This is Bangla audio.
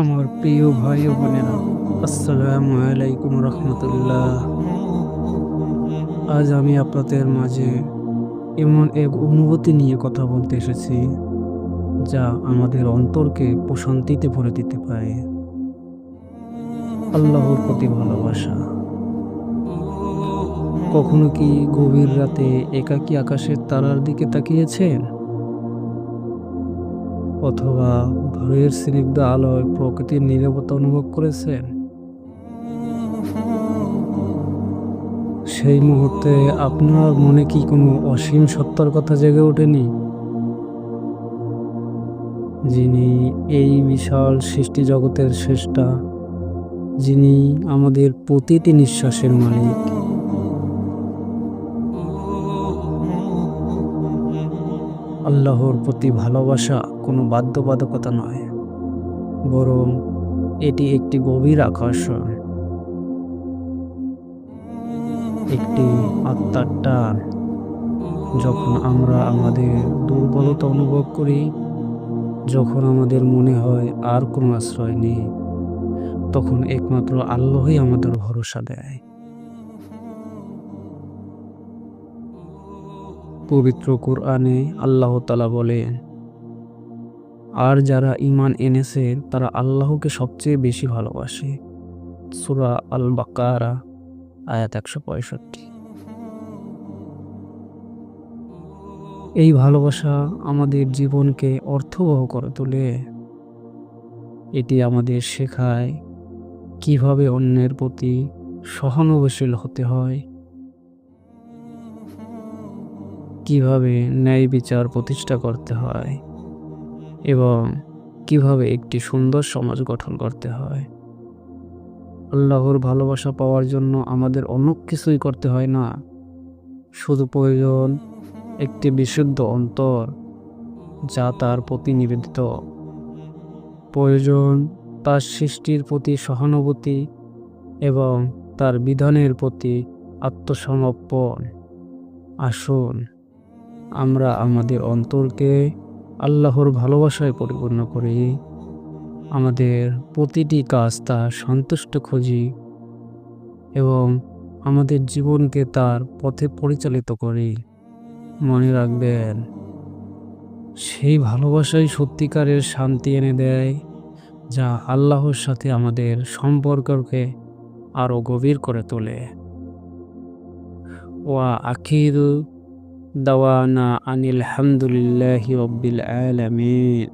আমার প্রিয় ভাই ও বোনেরা, আসসালামু আলাইকুম রহমতুল্লাহ। আজ আমি আপনাদের মাঝে এমন এক অনুভূতি নিয়ে কথা বলতে এসেছি, যা আমাদের অন্তরকে প্রশান্তিতে ভরে দিতে পারে। আল্লাহর প্রতি ভালোবাসা। কখনো কি গভীর রাতে একাকী আকাশের তারার দিকে তাকিয়েছেন, অথবা ভোরের স্নিগ্ধ আলোয় প্রকৃতির নীরবতা অনুভব করেছেন? সেই মুহূর্তে আপনার মনে কি কোনো অসীম সত্তার কথা জেগে ওঠেনি, যিনি এই বিশাল সৃষ্টি জগতের স্রষ্টা, যিনি আমাদের প্রতিটি নিঃশ্বাসের মালিক? আল্লাহর প্রতি ভালোবাসা কোনো বাধ্যবাধকতা নয়, বরং এটি একটি গভীর আকর্ষণ, একটি আত্মার টান। যখন আমরা আমাদের দুর্বলতা অনুভব করি, যখন আমাদের মনে হয় আর কোনো আশ্রয় নেই, তখন একমাত্র আল্লাহই আমাদের ভরসা দেয়। পবিত্র কোরআনে আল্লাহ তাআলা বলেন, আর যারা ঈমান এনেছে তারা আল্লাহকে সবচেয়ে বেশি ভালোবাসে। সূরা আল বাকারা আয়াত ১৬৫। এই ভালোবাসা আমাদের জীবনকে অর্থবহ করে তোলে। এটি আমাদের শেখায় কিভাবে অন্যের প্রতি সহানুভূতিশীল হতে হয়, কিভাবে ন্যায় বিচার প্রতিষ্ঠা করতে হয়, এবং কিভাবে একটি সুন্দর সমাজ গঠন করতে হয়। আল্লাহর ভালোবাসা পাওয়ার জন্য আমাদের অনেক কিছুই করতে হয় না, শুধু প্রয়োজন একটি বিশুদ্ধ অন্তর যা তার প্রতি নিবেদিত। প্রয়োজন তার সৃষ্টির প্রতি সহানুভূতি এবং তার বিধানের প্রতি আত্মসমর্পণ। আসুন আমরা আমাদের অন্তরকে আল্লাহর ভালোবাসায় পরিপূর্ণ করি, আমাদের প্রতিটি কাজ তার সন্তুষ্ট খুঁজি এবং আমাদের জীবনকে তার পথে পরিচালিত করি। মনে রাখবেন, সেই ভালোবাসাই সত্যিকারের শান্তি এনে দেয়, যা আল্লাহর সাথে আমাদের সম্পর্ককে আরো গভীর করে তোলে। ওয়া আখিরু দাওয়ানা আনিল হামদুলিল্লাহি রাব্বিল আলামিন।